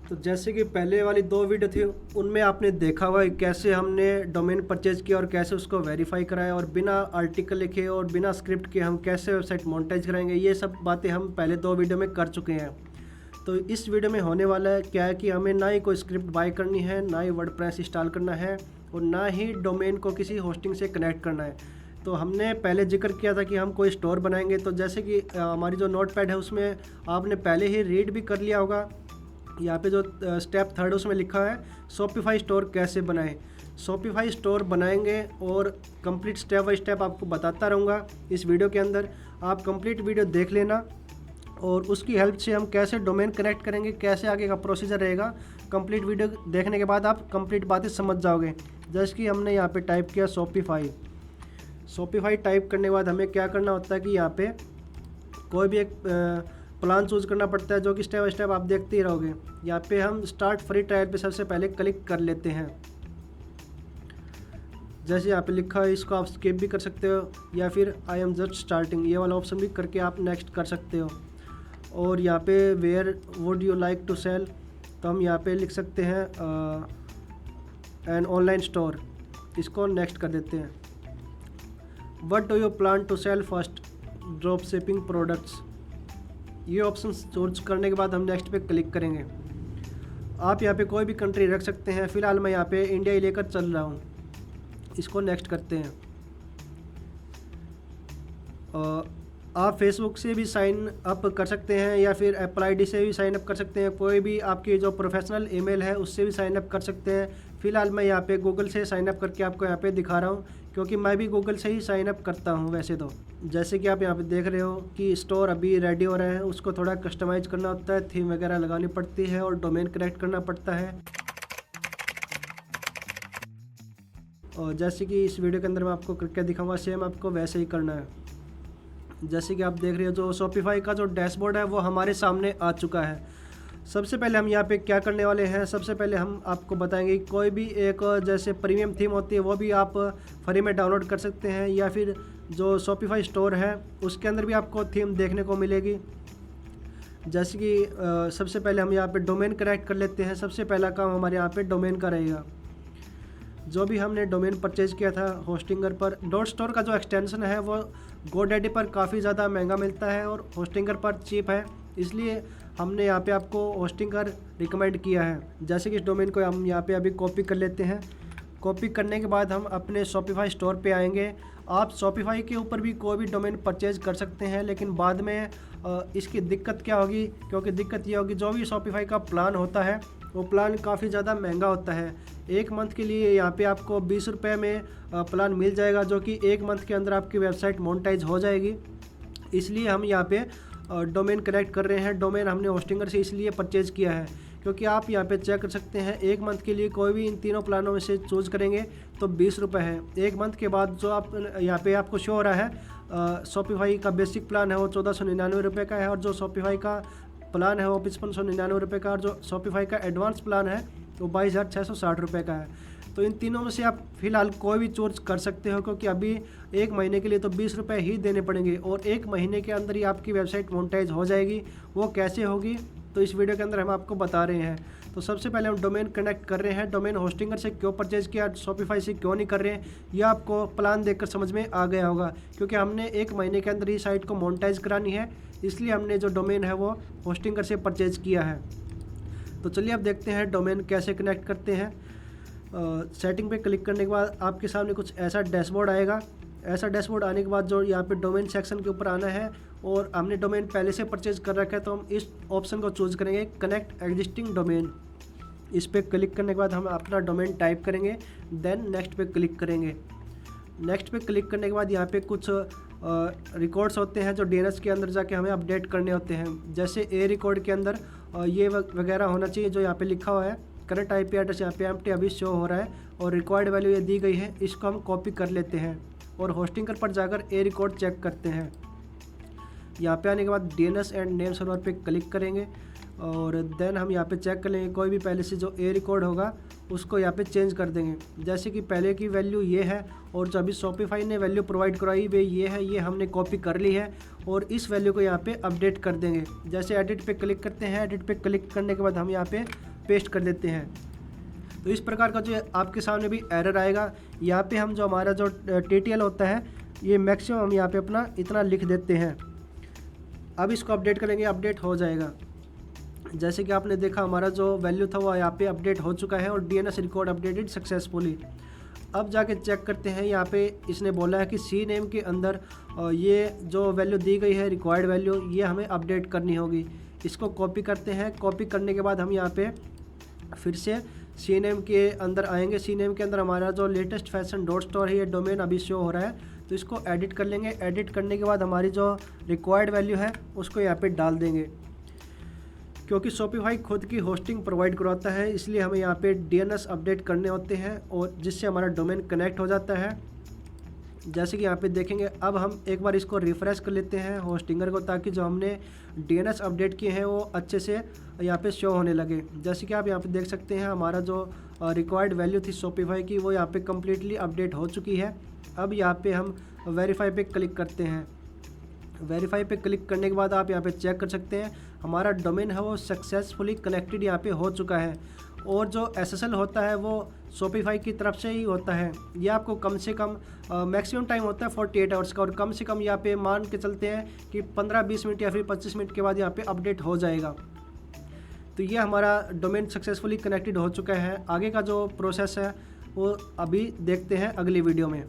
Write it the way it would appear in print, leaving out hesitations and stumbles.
तो जैसे कि पहले वाली 2 वीडियो थी उनमें आपने देखा हुआ है कैसे हमने डोमेन परचेज किया और कैसे उसको वेरीफाई कराया और बिना आर्टिकल लिखे और बिना स्क्रिप्ट के हम कैसे वेबसाइट मोनेटाइज कराएंगे, ये सब बातें हम पहले 2 वीडियो में कर चुके हैं। तो इस वीडियो में होने वाला है क्या है कि हमें ना ही कोई स्क्रिप्ट बाय करनी है, ना ही वर्डप्रेस इंस्टॉल करना है और ना ही डोमेन को किसी होस्टिंग से कनेक्ट करना है। तो हमने पहले जिक्र किया था कि हम कोई स्टोर बनाएंगे, तो जैसे कि हमारी जो नोटपैड है उसमें आपने पहले ही रीड भी कर लिया होगा। यहाँ पे जो स्टेप 3 उसमें लिखा है शॉपिफाई स्टोर कैसे बनाएं। शॉपिफाई स्टोर बनाएंगे और कंप्लीट स्टेप बाय स्टेप आपको बताता रहूँगा इस वीडियो के अंदर। आप कंप्लीट वीडियो देख लेना और उसकी हेल्प से हम कैसे डोमेन कनेक्ट करेंगे, कैसे आगे का प्रोसीजर रहेगा, कंप्लीट वीडियो देखने के बाद आप कंप्लीट बातें समझ जाओगे। जैसे कि हमने यहाँ पे टाइप किया शॉपिफाई टाइप करने के बाद हमें क्या करना होता है कि यहाँ पे कोई भी एक प्लान चूज़ करना पड़ता है जो कि स्टेप बाय स्टेप आप देखते ही रहोगे। यहाँ पे हम स्टार्ट फ्री ट्रायल पे सबसे पहले क्लिक कर लेते हैं। जैसे यहाँ पे लिखा है इसको आप स्किप भी कर सकते हो या फिर आई एम जस्ट स्टार्टिंग ये वाला ऑप्शन भी करके आप नेक्स्ट कर सकते हो। और यहाँ पे where would you like to sell, तो हम यहाँ पे लिख सकते हैं एन ऑनलाइन स्टोर, इसको नेक्स्ट कर देते हैं। What do you plan to sell first, drop shipping products, ये ऑप्शन चूज करने के बाद हम नेक्स्ट पे क्लिक करेंगे। आप यहाँ पे कोई भी कंट्री रख सकते हैं, फ़िलहाल मैं यहाँ पे इंडिया ही लेकर चल रहा हूँ, इसको नेक्स्ट करते हैं। आप फेसबुक से भी साइन अप कर सकते हैं या फिर एप्पल आईडी से भी साइन अप कर सकते हैं, कोई भी आपकी जो प्रोफेशनल ईमेल है उससे भी साइन अप कर सकते हैं। फ़िलहाल मैं यहाँ पे गूगल से साइन अप करके आपको यहाँ पे दिखा रहा हूँ, क्योंकि मैं भी गूगल से ही साइन अप करता हूँ वैसे तो। जैसे कि आप यहाँ पे देख रहे हो कि स्टोर अभी रेडी हो रहे हैं, उसको थोड़ा कस्टमाइज़ करना होता है, थीम वगैरह लगानी पड़ती है और डोमेन कनेक्ट करना पड़ता है। और जैसे कि इस वीडियो के अंदर मैं आपको करके दिखाऊंगा, सेम आपको वैसे ही करना है। जैसे कि आप देख रहे हो जो शॉपिफाई का जो डैशबोर्ड है वो हमारे सामने आ चुका है। सबसे पहले हम यहाँ पे क्या करने वाले हैं, सबसे पहले हम आपको बताएंगे कि कोई भी एक जैसे प्रीमियम थीम होती है वो भी आप फ्री में डाउनलोड कर सकते हैं, या फिर जो शॉपिफाई स्टोर है उसके अंदर भी आपको थीम देखने को मिलेगी। जैसे कि सबसे पहले हम यहाँ पे डोमेन कनेक्ट कर लेते हैं। सबसे पहला काम हमारे यहाँ पे डोमेन का रहेगा। जो भी हमने डोमेन परचेज किया था होस्टिंगर पर, डॉट स्टोर का जो एक्सटेंशन है वो गोडैडी पर काफ़ी ज़्यादा महंगा मिलता है और होस्टिंगर पर चीप है, इसलिए हमने यहाँ पे आपको होस्टिंगर रिकमेंड किया है। जैसे कि इस डोमेन को हम यहाँ पे अभी कॉपी कर लेते हैं। कॉपी करने के बाद हम अपने शॉपिफाई स्टोर पे आएंगे। आप शॉपिफाई के ऊपर भी कोई भी डोमेन परचेज कर सकते हैं, लेकिन बाद में इसकी दिक्कत क्या होगी, क्योंकि दिक्कत ये होगी जो भी शॉपिफाई का प्लान होता है वो प्लान काफ़ी ज़्यादा महंगा होता है। 1 मंथ के लिए यहाँ पे आपको 20 रुपये में प्लान मिल जाएगा, जो कि 1 मंथ के अंदर आपकी वेबसाइट मोनेटाइज हो जाएगी। इसलिए हम यहाँ पे डोमेन कनेक्ट कर रहे हैं। डोमेन हमने होस्टिंगर से इसलिए परचेज़ किया है क्योंकि आप यहाँ पे चेक कर सकते हैं 1 मंथ के लिए कोई भी इन तीनों प्लानों में से चूज़ करेंगे तो 20 रुपये है। 1 मंथ के बाद जो आप यहाँ पे आपको शो हो रहा है शॉपिफाई का बेसिक प्लान है वो 1499 रुपये का है, और जो शॉपिफाई का प्लान है वो 5599 रुपये का, और जो शॉपिफाई का एडवांस प्लान है वो 22,660 रुपये का है। तो इन तीनों में से आप फ़िलहाल कोई भी चूज़ कर सकते हो, क्योंकि अभी 1 महीने के लिए तो 20 रुपये ही देने पड़ेंगे और 1 महीने के अंदर ही आपकी वेबसाइट मोनेटाइज हो जाएगी। वो कैसे होगी तो इस वीडियो के अंदर हम आपको बता रहे हैं। तो सबसे पहले हम डोमेन कनेक्ट कर रहे हैं। डोमेन होस्टिंगर से क्यों परचेज किया, शॉपिफाई से क्यों नहीं कर रहे हैं, यह आपको प्लान देखकर समझ में आ गया होगा, क्योंकि हमने 1 महीने के अंदर ही साइट को मोनेटाइज करानी है, इसलिए हमने जो डोमेन है वो होस्टिंगर से परचेज किया है। तो चलिए अब देखते हैं डोमेन कैसे कनेक्ट करते हैं। सेटिंग पे क्लिक करने के बाद आपके सामने कुछ ऐसा डैशबोर्ड आएगा। ऐसा डैशबोर्ड आने के बाद जो यहाँ पे डोमेन सेक्शन के ऊपर आना है, और हमने डोमेन पहले से परचेज कर रखा है तो हम इस ऑप्शन को चूज़ करेंगे, कनेक्ट एग्जिस्टिंग डोमेन। इस पर क्लिक करने के बाद हम अपना डोमेन टाइप करेंगे, देन नेक्स्ट पे क्लिक करेंगे। नेक्स्ट पे क्लिक करने के बाद यहाँ पे कुछ रिकॉर्ड्स होते हैं जो DNS के अंदर जाके हमें अपडेट करने होते हैं। जैसे ए रिकॉर्ड के अंदर ये वगैरह होना चाहिए जो यहाँ पे लिखा हुआ है। करंट IP एड्रेस यहाँ पे एम्प्टी अभी शो हो रहा है और रिक्वायर्ड वैल्यू ये दी गई है, इसको हम कॉपी कर लेते हैं और होस्टिंगर पर जाकर ए रिकॉर्ड चेक करते हैं। यहाँ पे आने के बाद DNS एंड नेम सर्वर पे क्लिक करेंगे और देन हम यहाँ पे चेक कर लेंगे कोई भी पहले से जो ए रिकॉर्ड होगा उसको यहाँ पे चेंज कर देंगे। जैसे कि पहले की वैल्यू ये है और जो अभी शॉपिफाई ने वैल्यू प्रोवाइड कराई वे ये है, ये हमने कॉपी कर ली है और इस वैल्यू को यहाँ पे अपडेट कर देंगे। जैसे एडिट पे क्लिक करते हैं, एडिट पे क्लिक करने के बाद हम यहाँ पे पेस्ट कर देते हैं। तो इस प्रकार का जो आपके सामने भी एरर आएगा। यहाँ पे हम जो हमारा जो TTL होता है ये मैक्सिमम हम यहाँ पे अपना इतना लिख देते हैं। अब इसको अपडेट करेंगे, अपडेट हो जाएगा। जैसे कि आपने देखा हमारा जो वैल्यू था वो यहाँ पे अपडेट हो चुका है और DNS रिकॉर्ड अपडेटेड सक्सेसफुली। अब जाके चेक करते हैं, यहाँ पे इसने बोला है कि सी नेम के अंदर ये जो वैल्यू दी गई है रिक्वायर्ड वैल्यू ये हमें अपडेट करनी होगी। इसको कॉपी करते हैं। कॉपी करने के बाद हम यहाँ पे फिर से सी नेम के अंदर आएंगे। सी नेम के अंदर हमारा जो लेटेस्ट फैशन डॉट स्टोर है ये डोमेन अभी शो हो रहा है, तो इसको एडिट कर लेंगे। एडिट करने के बाद हमारी जो रिक्वायर्ड वैल्यू है उसको यहाँ पे डाल देंगे। क्योंकि शॉपिफाई खुद की होस्टिंग प्रोवाइड करवाता है इसलिए हमें यहाँ पे DNS अपडेट करने होते हैं और जिससे हमारा डोमेन कनेक्ट हो जाता है। जैसे कि यहाँ पे देखेंगे, अब हम एक बार इसको रिफ़्रेश कर लेते हैं होस्टिंगर को, ताकि जो हमने DNS अपडेट किए हैं वो अच्छे से यहाँ पे शो होने लगे। जैसे कि आप यहाँ पे देख सकते हैं हमारा जो रिक्वायर्ड वैल्यू थी शॉपिफाई की वो यहाँ पे कम्प्लीटली अपडेट हो चुकी है। अब यहाँ पे हम वेरीफाई पे क्लिक करते हैं। वेरीफाई पे क्लिक करने के बाद आप यहाँ पे चेक कर सकते हैं हमारा डोमेन है वो सक्सेसफुली कनेक्टेड यहाँ पे हो चुका है। और जो SSL होता है वो शॉपिफाई की तरफ से ही होता है। ये आपको कम से कम मैक्सिमम टाइम होता है 48 आवर्स का, और कम से कम यहाँ पे मान के चलते हैं कि 15-20 मिनट या फिर 25 मिनट के बाद यहाँ पे अपडेट हो जाएगा। तो ये हमारा डोमेन सक्सेसफुली कनेक्टेड हो चुका है। आगे का जो प्रोसेस है वो अभी देखते हैं अगली वीडियो में।